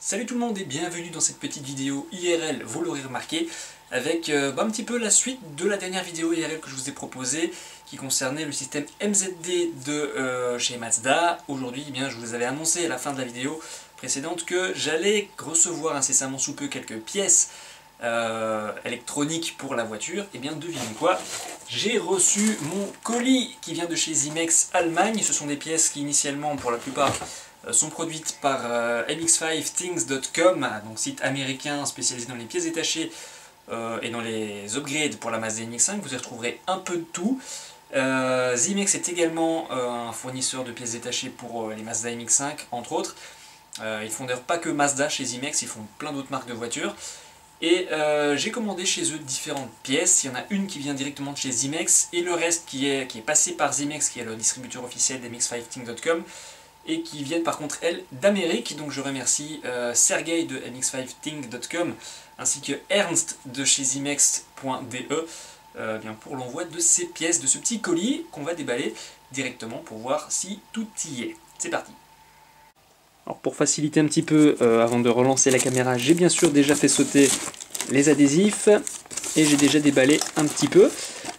Salut tout le monde et bienvenue dans cette petite vidéo IRL, vous l'aurez remarqué, avec un petit peu la suite de la dernière vidéo IRL que je vous ai proposée, qui concernait le système MZD de chez Mazda. Aujourd'hui, je vous avais annoncé à la fin de la vidéo précédente que j'allais recevoir incessamment sous peu quelques pièces électroniques pour la voiture. Et bien devinez quoi, j'ai reçu mon colis qui vient de chez Zimex Allemagne. Ce sont des pièces qui initialement, pour la plupart, sont produites par mx5things.com, donc site américain spécialisé dans les pièces détachées et dans les upgrades pour la Mazda MX-5. Vous y retrouverez un peu de tout. Zimex est également un fournisseur de pièces détachées pour les Mazda MX-5, entre autres. Ils font d'ailleurs pas que Mazda chez Zimex, ils font plein d'autres marques de voitures. Et j'ai commandé chez eux différentes pièces. Il y en a une qui vient directement de chez Zimex et le reste qui est passé par Zimex, qui est le distributeur officiel d'mx5things.com, et qui viennent par contre, elles, d'Amérique. Donc je remercie Sergei de mx5things.com ainsi que Ernst de chez zimex.de pour l'envoi de ces pièces, de ce petit colis qu'on va déballer directement pour voir si tout y est. C'est parti. Alors pour faciliter un petit peu, avant de relancer la caméra, j'ai bien sûr déjà fait sauter les adhésifs et j'ai déjà déballé un petit peu.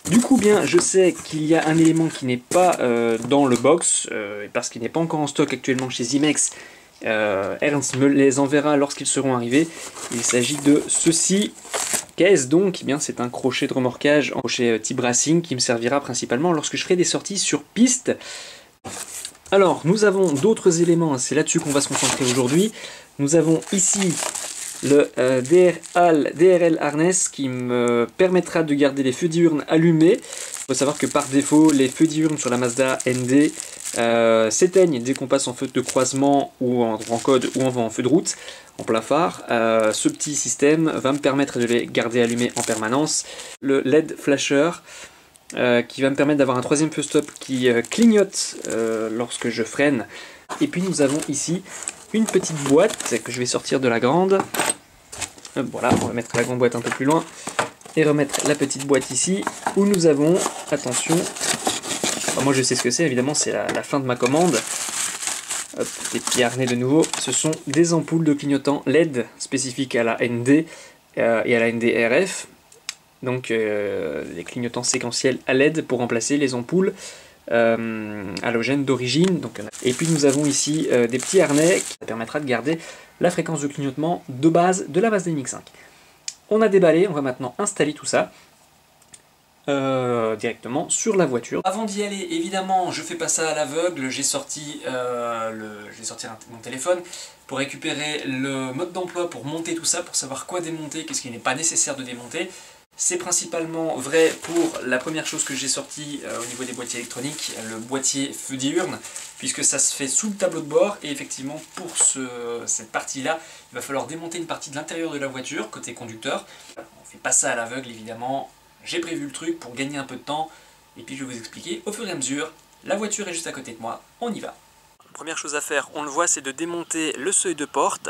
Du coup, je sais qu'il y a un élément qui n'est pas dans le box, parce qu'il n'est pas encore en stock actuellement chez Zimex. Ernst me les enverra lorsqu'ils seront arrivés. Il s'agit de ceci. Qu'est-ce donc? C'est un crochet de remorquage en crochet type racing qui me servira principalement lorsque je ferai des sorties sur piste. Alors, nous avons d'autres éléments, c'est là-dessus qu'on va se concentrer aujourd'hui. Nous avons ici le DRL harness qui me permettra de garder les feux diurnes allumés. Il faut savoir que par défaut, les feux diurnes sur la Mazda ND s'éteignent dès qu'on passe en feu de croisement ou en code ou en feu de route, en plein phare. Ce petit système va me permettre de les garder allumés en permanence. Le LED flasher qui va me permettre d'avoir un troisième feu stop qui clignote lorsque je freine. Et puis nous avons ici une petite boîte que je vais sortir de la grande. Voilà, on va mettre la grande boîte un peu plus loin et remettre la petite boîte ici où nous avons, attention, moi je sais ce que c'est, évidemment c'est la fin de ma commande. Hop, les petits harnais de nouveau, ce sont des ampoules de clignotants LED spécifiques à la ND et à la ND RF. Donc les clignotants séquentiels à LED pour remplacer les ampoules halogènes d'origine. Et puis nous avons ici des petits harnais qui permettra de garder la fréquence de clignotement de base de la Mazda MX-5. On a déballé, on va maintenant installer tout ça directement sur la voiture. Avant d'y aller, évidemment, je fais pas ça à l'aveugle, j'ai sorti mon téléphone pour récupérer le mode d'emploi pour monter tout ça, pour savoir quoi démonter, qu'est-ce qui n'est pas nécessaire de démonter. C'est principalement vrai pour la première chose que j'ai sortie au niveau des boîtiers électroniques, le boîtier feu diurne, puisque ça se fait sous le tableau de bord, et effectivement pour cette partie-là, il va falloir démonter une partie de l'intérieur de la voiture, côté conducteur. On ne fait pas ça à l'aveugle évidemment, j'ai prévu le truc pour gagner un peu de temps, et puis je vais vous expliquer au fur et à mesure. La voiture est juste à côté de moi, on y va. Première chose à faire, on le voit, c'est de démonter le seuil de porte,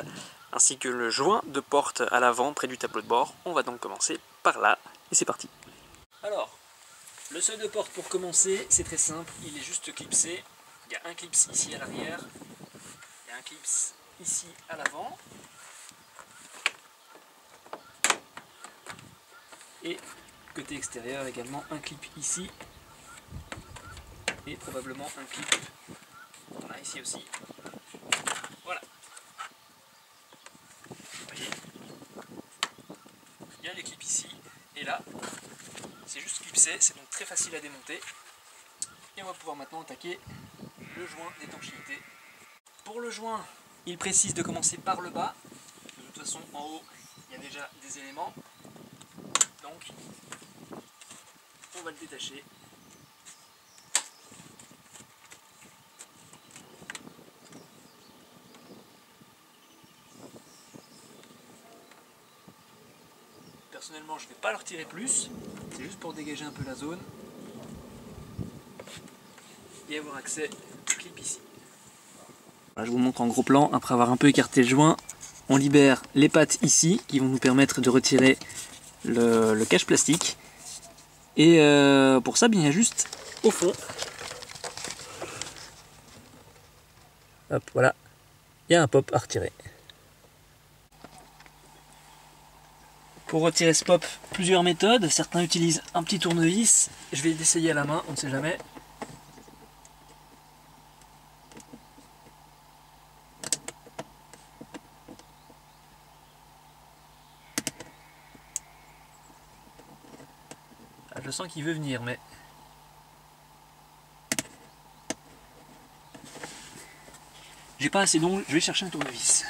ainsi que le joint de porte à l'avant près du tableau de bord. On va donc commencer par là, et c'est parti. Alors, le seuil de porte pour commencer, c'est très simple, il est juste clipsé. Il y a un clips ici à l'arrière, il y a un clips ici à l'avant, et côté extérieur également un clip ici, et probablement un clip ici aussi. Voilà. Vous voyez, il y a les clips ici et là, c'est juste clipsé, c'est donc très facile à démonter. Et on va pouvoir maintenant attaquer le joint d'étanchéité. Pour le joint, il précise de commencer par le bas. De toute façon, en haut, il y a déjà des éléments. Donc, on va le détacher. Personnellement, je ne vais pas le retirer plus, c'est juste pour dégager un peu la zone et avoir accès au clip ici. Voilà, je vous montre en gros plan, après avoir un peu écarté le joint, on libère les pattes ici qui vont nous permettre de retirer le cache plastique. Et pour ça, bien, il y a juste au fond. Hop, voilà. Il y a un pop à retirer. Pour retirer ce pop, plusieurs méthodes. Certains utilisent un petit tournevis. Je vais l'essayer à la main, on ne sait jamais. Ah, je sens qu'il veut venir, mais... j'ai pas assez d'ongles, je vais chercher un tournevis.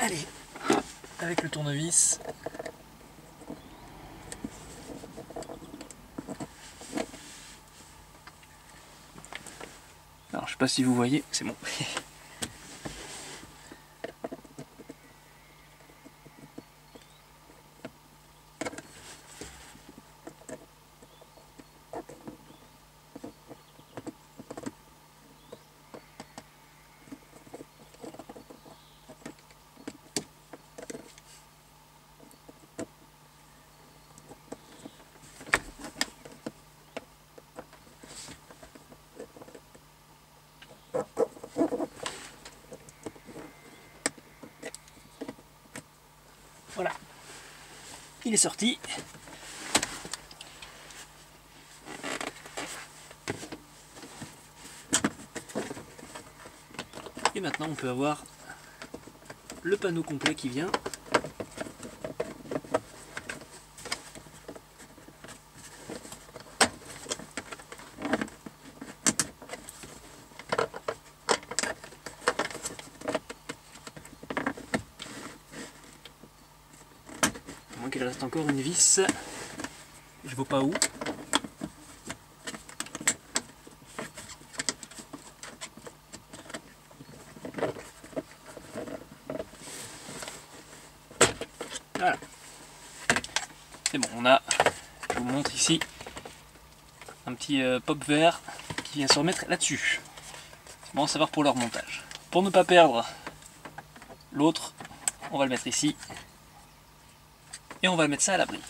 Allez, avec le tournevis. Alors je sais pas si vous voyez, c'est bon. Voilà, il est sorti. Et maintenant on peut avoir le panneau complet qui vient. À moins qu'il reste encore une vis. Je vois pas où. Voilà. C'est bon, on a, je vous montre ici, un petit pop vert qui vient se remettre là-dessus. C'est bon à savoir pour leur montage. Pour ne pas perdre l'autre, on va le mettre ici. Et on va mettre ça à l'abri.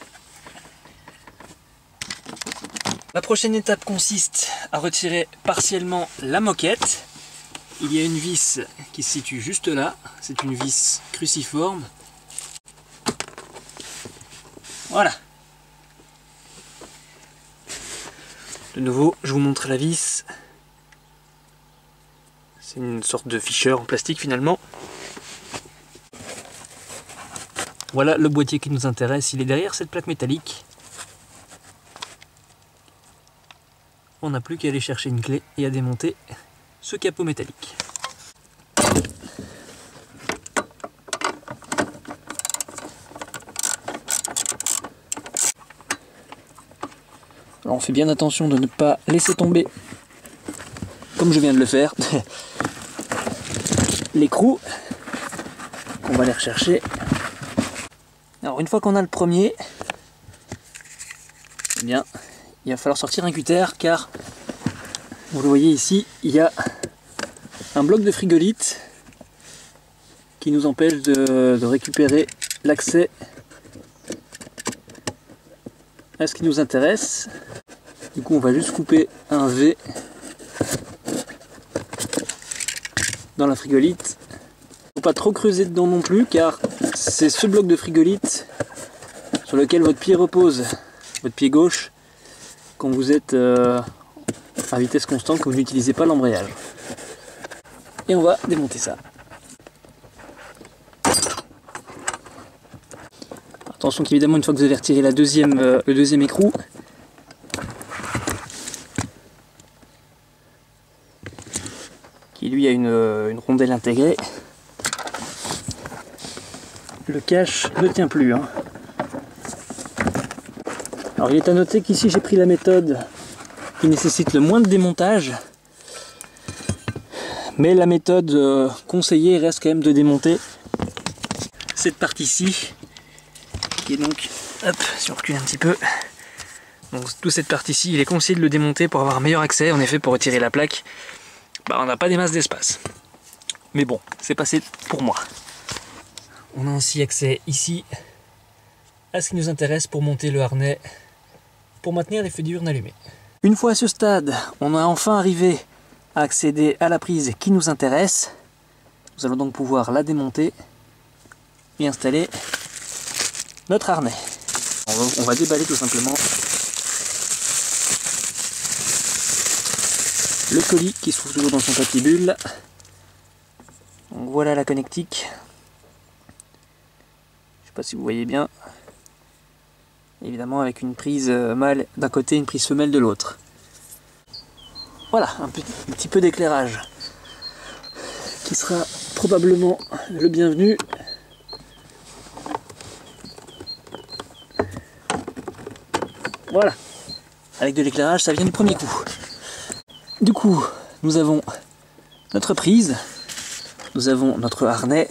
La prochaine étape consiste à retirer partiellement la moquette. Il y a une vis qui se situe juste là. C'est une vis cruciforme. Voilà. De nouveau, je vous montre la vis. C'est une sorte de fisher en plastique finalement. Voilà le boîtier qui nous intéresse, il est derrière cette plaque métallique. On n'a plus qu'à aller chercher une clé et à démonter ce capot métallique. Alors on fait bien attention de ne pas laisser tomber, comme je viens de le faire, l'écrou, qu'on va aller rechercher. Alors une fois qu'on a le premier, eh bien, il va falloir sortir un cutter car, vous le voyez ici, il y a un bloc de frigolite qui nous empêche de récupérer l'accès à ce qui nous intéresse. Du coup on va juste couper un V dans la frigolite. Faut pas trop creuser dedans non plus car c'est ce bloc de frigolite sur lequel votre pied repose, votre pied gauche, quand vous êtes à vitesse constante, que vous n'utilisez pas l'embrayage. Et on va démonter ça. Attention qu'évidemment une fois que vous avez retiré le deuxième écrou, qui lui a une rondelle intégrée, le cache ne tient plus. Hein. Alors il est à noter qu'ici j'ai pris la méthode qui nécessite le moins de démontage, mais la méthode conseillée reste quand même de démonter cette partie-ci, qui est donc, hop, si on recule un petit peu, donc toute cette partie-ci, il est conseillé de le démonter pour avoir un meilleur accès. En effet, pour retirer la plaque, on n'a pas des masses d'espace. Mais bon, c'est passé pour moi. On a ainsi accès ici à ce qui nous intéresse pour monter le harnais, pour maintenir les feux diurnes allumés. Une fois à ce stade, on a enfin arrivé à accéder à la prise qui nous intéresse. Nous allons donc pouvoir la démonter et installer notre harnais. On va déballer tout simplement le colis qui se trouve toujours dans son patibule. Donc voilà la connectique. Je ne sais pas si vous voyez bien. Évidemment avec une prise mâle d'un côté et une prise femelle de l'autre. Voilà, un petit peu d'éclairage qui sera probablement le bienvenu. Voilà, avec de l'éclairage ça vient du premier coup. Du coup, nous avons notre prise, nous avons notre harnais.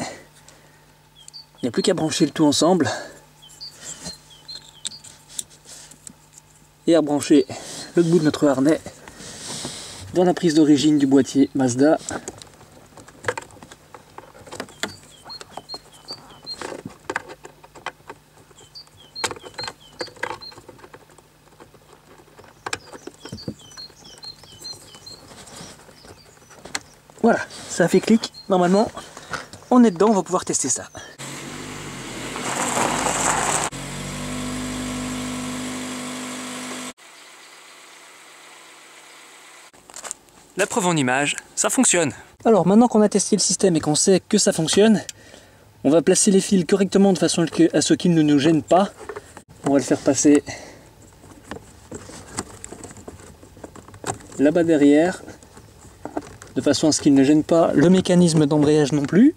Il n'y a plus qu'à brancher le tout ensemble et à brancher le bout de notre harnais dans la prise d'origine du boîtier Mazda. Voilà, ça a fait clic. Normalement, on est dedans, on va pouvoir tester ça. La preuve en image, ça fonctionne. Alors maintenant qu'on a testé le système et qu'on sait que ça fonctionne, on va placer les fils correctement de façon à ce qu'ils ne nous gênent pas. On va le faire passer là-bas derrière, de façon à ce qu'il ne gêne pas le mécanisme d'embrayage non plus.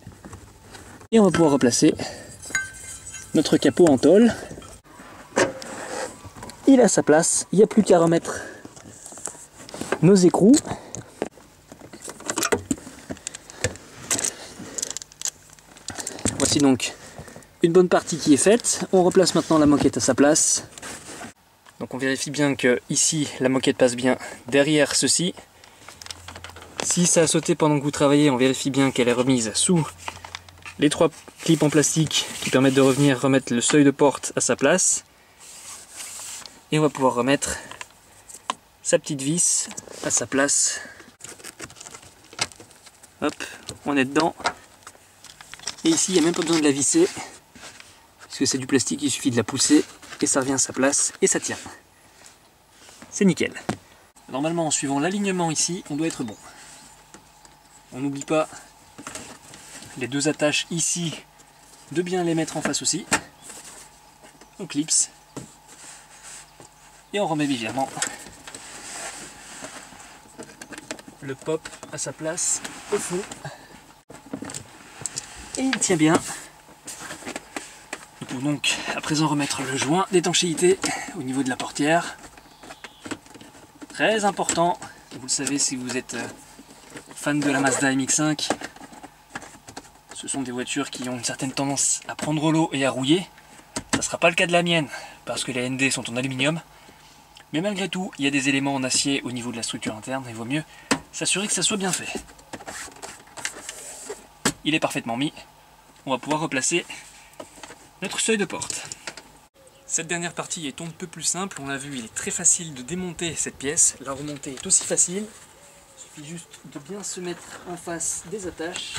Et on va pouvoir replacer notre capot en tôle. Il a sa place, il n'y a plus qu'à remettre nos écrous. Voici donc une bonne partie qui est faite. On replace maintenant la moquette à sa place. Donc on vérifie bien que ici la moquette passe bien derrière ceci. Si ça a sauté pendant que vous travaillez, on vérifie bien qu'elle est remise sous les 3 clips en plastique qui permettent de remettre le seuil de porte à sa place. Et on va pouvoir remettre sa petite vis à sa place. Hop, on est dedans. Et ici, il n'y a même pas besoin de la visser, puisque c'est du plastique, il suffit de la pousser, et ça revient à sa place, et ça tient. C'est nickel. Normalement, en suivant l'alignement ici, on doit être bon. On n'oublie pas les 2 attaches ici, de bien les mettre en face aussi. On clipse, et on remet évidemment le pop à sa place au fond. Et il tient bien. Nous pouvons donc à présent remettre le joint d'étanchéité au niveau de la portière. Très important, vous le savez si vous êtes fan de la Mazda MX-5, ce sont des voitures qui ont une certaine tendance à prendre l'eau et à rouiller. Ça ne sera pas le cas de la mienne parce que les ND sont en aluminium. Mais malgré tout, il y a des éléments en acier au niveau de la structure interne et il vaut mieux s'assurer que ça soit bien fait. Il est parfaitement mis. On va pouvoir replacer notre seuil de porte. Cette dernière partie est un peu plus simple. On l'a vu, il est très facile de démonter cette pièce. La remonter est aussi facile. Il suffit juste de bien se mettre en face des attaches.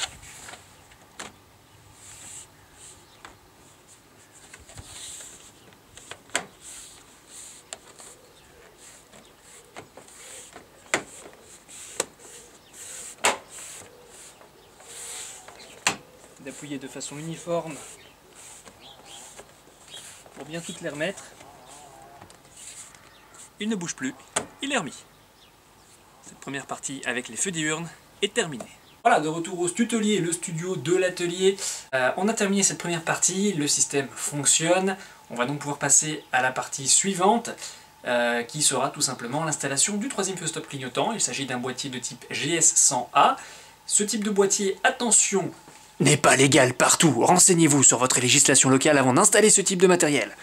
D'appuyer de façon uniforme pour bien toutes les remettre. Il ne bouge plus, il est remis. Cette première partie avec les feux diurnes est terminée. Voilà, de retour au Tutelier, le studio de l'atelier. On a terminé cette première partie, le système fonctionne. On va donc pouvoir passer à la partie suivante, qui sera tout simplement l'installation du troisième feu stop clignotant. Il s'agit d'un boîtier de type GS100A. Ce type de boîtier, attention, n'est pas légal partout. Renseignez-vous sur votre législation locale avant d'installer ce type de matériel.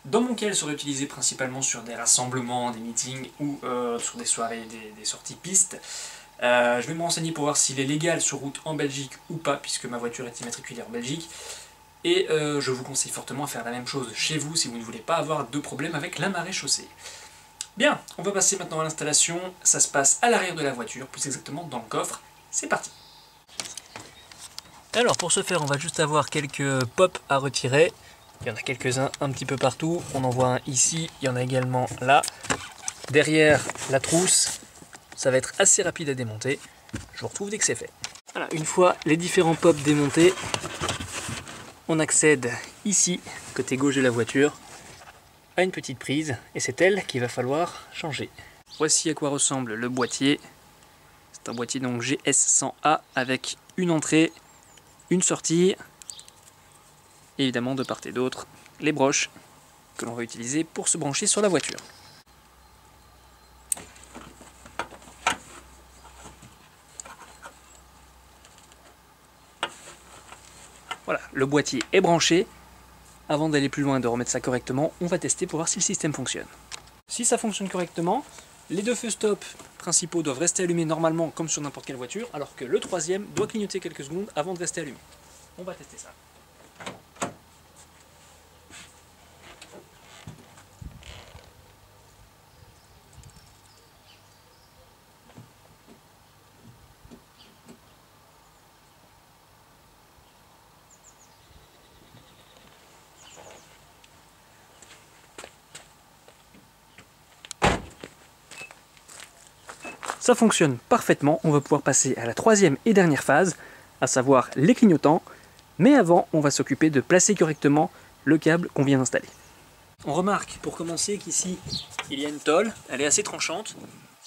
Dans mon cas, elle sera utilisée principalement sur des rassemblements, des meetings ou sur des soirées, des sorties pistes. Je vais me renseigner pour voir s'il est légal sur route en Belgique ou pas, puisque ma voiture est immatriculée en Belgique. Et je vous conseille fortement à faire la même chose chez vous si vous ne voulez pas avoir de problème avec la marée chaussée. Bien, on va passer maintenant à l'installation. Ça se passe à l'arrière de la voiture, plus exactement dans le coffre. C'est parti. Alors pour ce faire, on va juste avoir quelques pops à retirer. Il y en a quelques-uns un petit peu partout. On en voit un ici, il y en a également là. Derrière la trousse. Ça va être assez rapide à démonter. Je vous retrouve dès que c'est fait. Voilà, une fois les différents pops démontés, on accède ici, côté gauche de la voiture, à une petite prise. Et c'est elle qu'il va falloir changer. Voici à quoi ressemble le boîtier. C'est un boîtier donc GS100A avec une entrée, une sortie, et évidemment de part et d'autre les broches que l'on va utiliser pour se brancher sur la voiture. Voilà, le boîtier est branché. Avant d'aller plus loin et de remettre ça correctement, on va tester pour voir si le système fonctionne. Si ça fonctionne correctement, les deux feux stop principaux doivent rester allumés normalement comme sur n'importe quelle voiture, alors que le troisième doit clignoter quelques secondes avant de rester allumé. On va tester ça. Ça fonctionne parfaitement, on va pouvoir passer à la troisième et dernière phase, à savoir les clignotants, mais avant on va s'occuper de placer correctement le câble qu'on vient d'installer. On remarque pour commencer qu'ici il y a une tôle, elle est assez tranchante,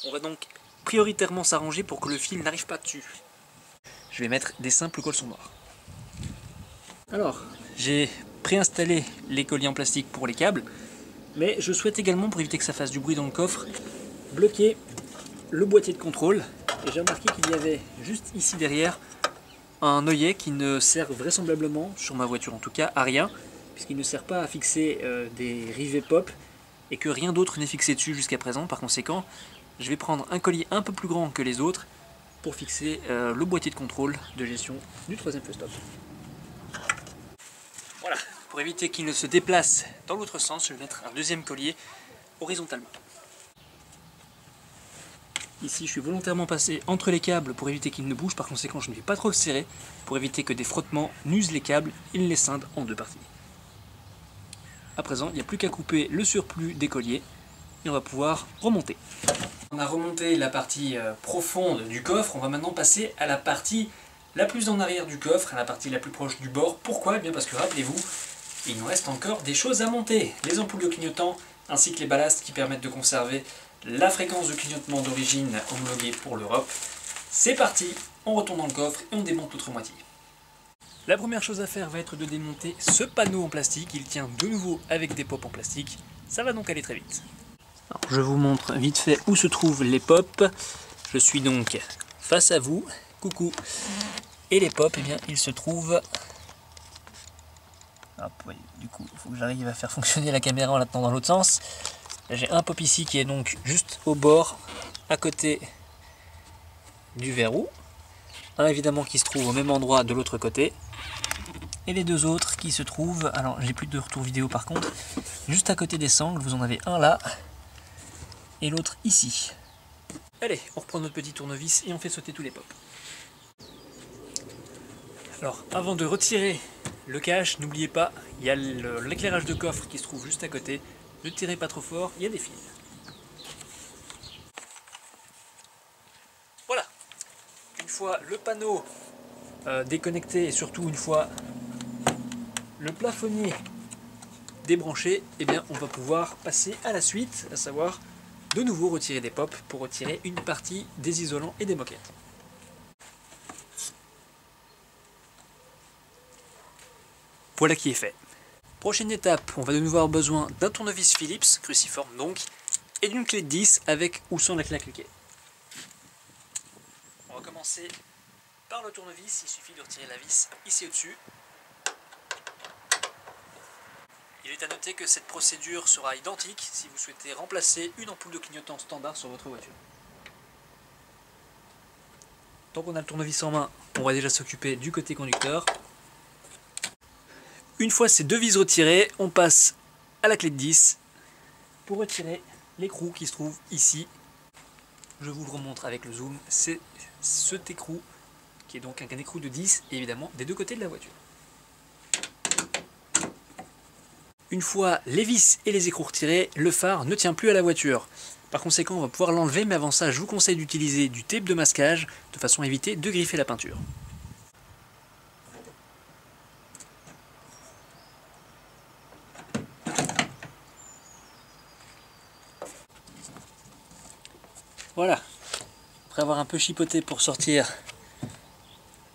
on va donc prioritairement s'arranger pour que le fil n'arrive pas dessus. Je vais mettre des simples colsons noirs. Alors, j'ai préinstallé les colliers en plastique pour les câbles, mais je souhaite également, pour éviter que ça fasse du bruit dans le coffre, bloquer le boîtier de contrôle. Et j'ai remarqué qu'il y avait juste ici derrière un œillet qui ne sert vraisemblablement, sur ma voiture en tout cas, à rien, puisqu'il ne sert pas à fixer des rivets pop et que rien d'autre n'est fixé dessus jusqu'à présent. Par conséquent, je vais prendre un collier un peu plus grand que les autres pour fixer le boîtier de contrôle de gestion du troisième feu stop. Voilà, pour éviter qu'il ne se déplace dans l'autre sens, je vais mettre un deuxième collier horizontalement. Ici, je suis volontairement passé entre les câbles pour éviter qu'ils ne bougent, par conséquent, je ne vais pas trop le serrer pour éviter que des frottements n'usent les câbles, ils les scindent en deux parties. À présent, il n'y a plus qu'à couper le surplus des colliers et on va pouvoir remonter. On a remonté la partie profonde du coffre, on va maintenant passer à la partie la plus en arrière du coffre, à la partie la plus proche du bord. Pourquoi? Eh bien parce que rappelez-vous, il nous reste encore des choses à monter. Les ampoules de clignotant ainsi que les ballasts qui permettent de conserver la fréquence de clignotement d'origine homologuée pour l'Europe. C'est parti, on retourne dans le coffre et on démonte l'autre moitié. La première chose à faire va être de démonter ce panneau en plastique. Il tient de nouveau avec des pops en plastique. Ça va donc aller très vite. Alors, je vous montre vite fait où se trouvent les pops. Je suis donc face à vous. Coucou. Et les pops, eh bien, ils se trouvent... Hop, oui, du coup, il faut que j'arrive à faire fonctionner la caméra en l'attendant dans l'autre sens. J'ai un pop ici qui est donc juste au bord, à côté du verrou. Un évidemment qui se trouve au même endroit de l'autre côté. Et les deux autres qui se trouvent, alors j'ai plus de retour vidéo par contre, juste à côté des sangles, vous en avez un là, et l'autre ici. Allez, on reprend notre petit tournevis et on fait sauter tous les pops. Alors, avant de retirer le cache, n'oubliez pas, il y a l'éclairage de coffre qui se trouve juste à côté. Ne tirez pas trop fort, il y a des fils. Voilà. Une fois le panneau déconnecté et surtout une fois le plafonnier débranché, eh bien on va pouvoir passer à la suite, à savoir de nouveau retirer des pops pour retirer une partie des isolants et des moquettes. Voilà qui est fait. Prochaine étape, on va de nouveau avoir besoin d'un tournevis Phillips, cruciforme donc, et d'une clé de 10 avec ou sans la clé à cliquer. On va commencer par le tournevis, il suffit de retirer la vis ici au-dessus. Il est à noter que cette procédure sera identique si vous souhaitez remplacer une ampoule de clignotant standard sur votre voiture. Tant qu'on a le tournevis en main, on va déjà s'occuper du côté conducteur. Une fois ces deux vis retirées, on passe à la clé de 10 pour retirer l'écrou qui se trouve ici. Je vous le remontre avec le zoom, c'est cet écrou qui est donc un écrou de 10 et évidemment des deux côtés de la voiture. Une fois les vis et les écrous retirés, le phare ne tient plus à la voiture. Par conséquent, on va pouvoir l'enlever, mais avant ça, je vous conseille d'utiliser du tape de masquage de façon à éviter de griffer la peinture. Voilà, après avoir un peu chipoté pour sortir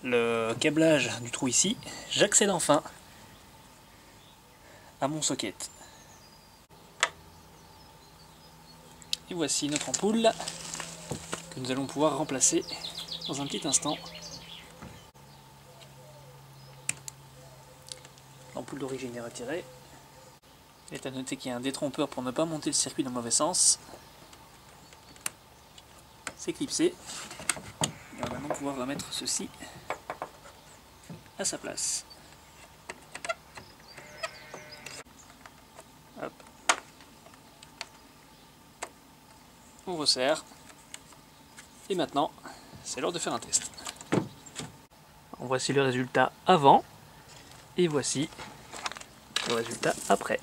le câblage du trou ici, j'accède enfin à mon socket. Et voici notre ampoule que nous allons pouvoir remplacer dans un petit instant. L'ampoule d'origine est retirée. Il est à noter qu'il y a un détrompeur pour ne pas monter le circuit dans le mauvais sens. C'est clipsé. Et on va maintenant pouvoir remettre ceci à sa place. Hop. On resserre. Et maintenant, c'est l'heure de faire un test. Voici le résultat avant. Et voici le résultat après.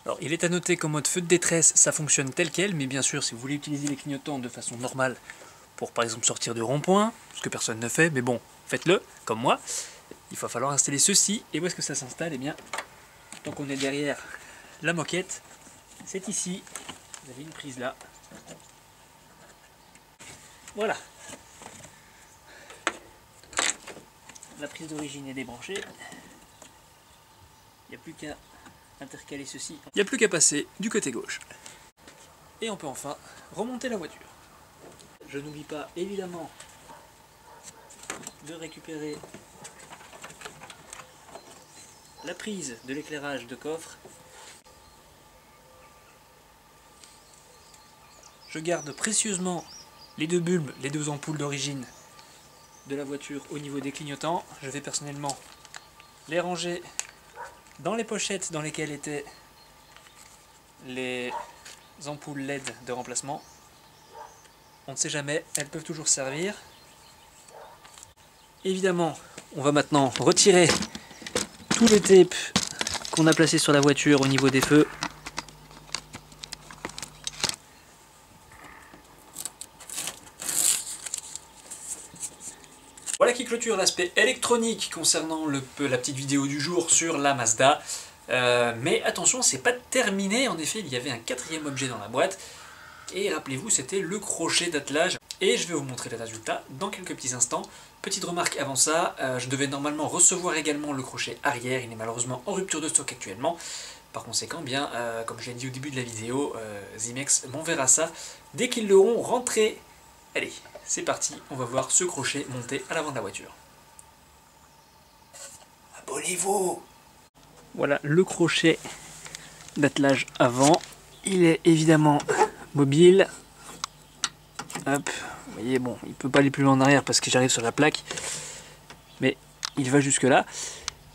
Alors, il est à noter qu'en mode feu de détresse, ça fonctionne tel quel, mais bien sûr, si vous voulez utiliser les clignotants de façon normale, pour par exemple sortir de rond-point, ce que personne ne fait, mais bon, faites-le, comme moi, il va falloir installer ceci. Et où est-ce que ça s'installe? Eh bien, tant qu'on est derrière la moquette, c'est ici, vous avez une prise là. Voilà. La prise d'origine est débranchée. Il n'y a plus qu'à intercaler ceci. Il n'y a plus qu'à passer du côté gauche. Et on peut enfin remonter la voiture. Je n'oublie pas évidemment de récupérer la prise de l'éclairage de coffre. Je garde précieusement les deux bulbes, les deux ampoules d'origine de la voiture au niveau des clignotants. Je vais personnellement les ranger dans les pochettes dans lesquelles étaient les ampoules LED de remplacement. On ne sait jamais, elles peuvent toujours servir. Évidemment, on va maintenant retirer tout le tape qu'on a placé sur la voiture au niveau des feux. Voilà qui clôture l'aspect électronique concernant la petite vidéo du jour sur la Mazda. Mais attention, c'est pas terminé. En effet, il y avait un quatrième objet dans la boîte. Et rappelez-vous, c'était le crochet d'attelage. Et je vais vous montrer le résultat dans quelques petits instants. Petite remarque avant ça, je devais normalement recevoir également le crochet arrière. Il est malheureusement en rupture de stock actuellement. Par conséquent, bien, comme je l'ai dit au début de la vidéo, Zimex m'enverra ça dès qu'ils l'auront rentré. Allez, c'est parti, on va voir ce crochet monté à l'avant de la voiture. Abonnez-vous! Voilà le crochet d'attelage avant. Il est évidemment mobile. Hop, vous voyez, bon, il ne peut pas aller plus loin en arrière parce que j'arrive sur la plaque. Mais il va jusque là.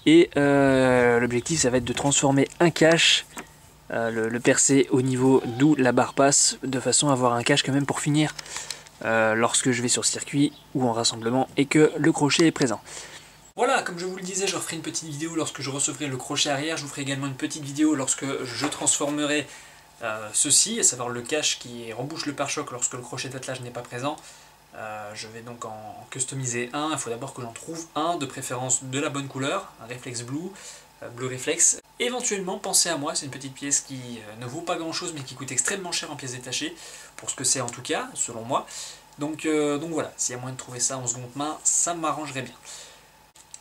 Et l'objectif, ça va être de transformer un cache, le percer au niveau d'où la barre passe, de façon à avoir un cache quand même pour finir. Lorsque je vais sur circuit ou en rassemblement et que le crochet est présent. Voilà, comme je vous le disais, je referai une petite vidéo lorsque je recevrai le crochet arrière. Je vous ferai également une petite vidéo lorsque je transformerai ceci, à savoir le cache qui rebouche le pare-choc lorsque le crochet d'attelage n'est pas présent. Je vais donc en customiser un. Il faut d'abord que j'en trouve un, de préférence de la bonne couleur, un Reflex Blue. Blue Reflex. Éventuellement, pensez à moi, c'est une petite pièce qui ne vaut pas grand chose mais qui coûte extrêmement cher en pièces détachées, pour ce que c'est en tout cas, selon moi. Donc voilà, s'il y a moyen de trouver ça en seconde main, ça m'arrangerait bien.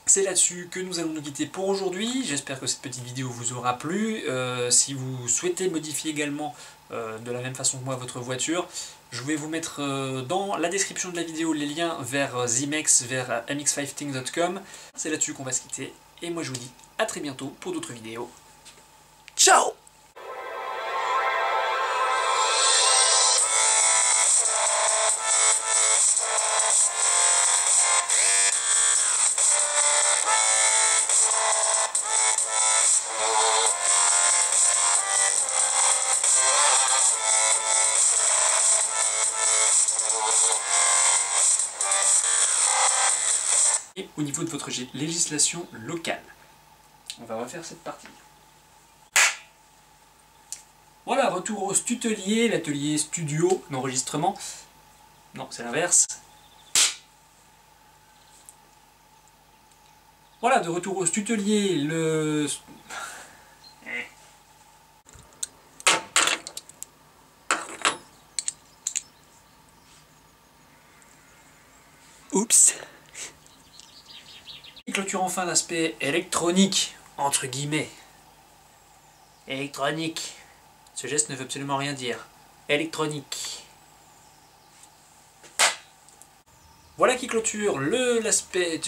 C'est là-dessus que nous allons nous quitter pour aujourd'hui. J'espère que cette petite vidéo vous aura plu. Si vous souhaitez modifier également de la même façon que moi votre voiture, je vais vous mettre dans la description de la vidéo les liens vers Zimex, vers mx5thing.com. C'est là-dessus qu'on va se quitter. Et moi je vous dis à très bientôt pour d'autres vidéos. Ciao! Et au niveau de votre législation locale, on va refaire cette partie. Voilà, retour au tutelier, l'atelier studio d'enregistrement. Non, c'est l'inverse. Voilà, de retour au tutelier, le... Oups. Clôture enfin l'aspect électronique, entre guillemets. Électronique. Ce geste ne veut absolument rien dire. Électronique. Voilà qui clôture l'aspect...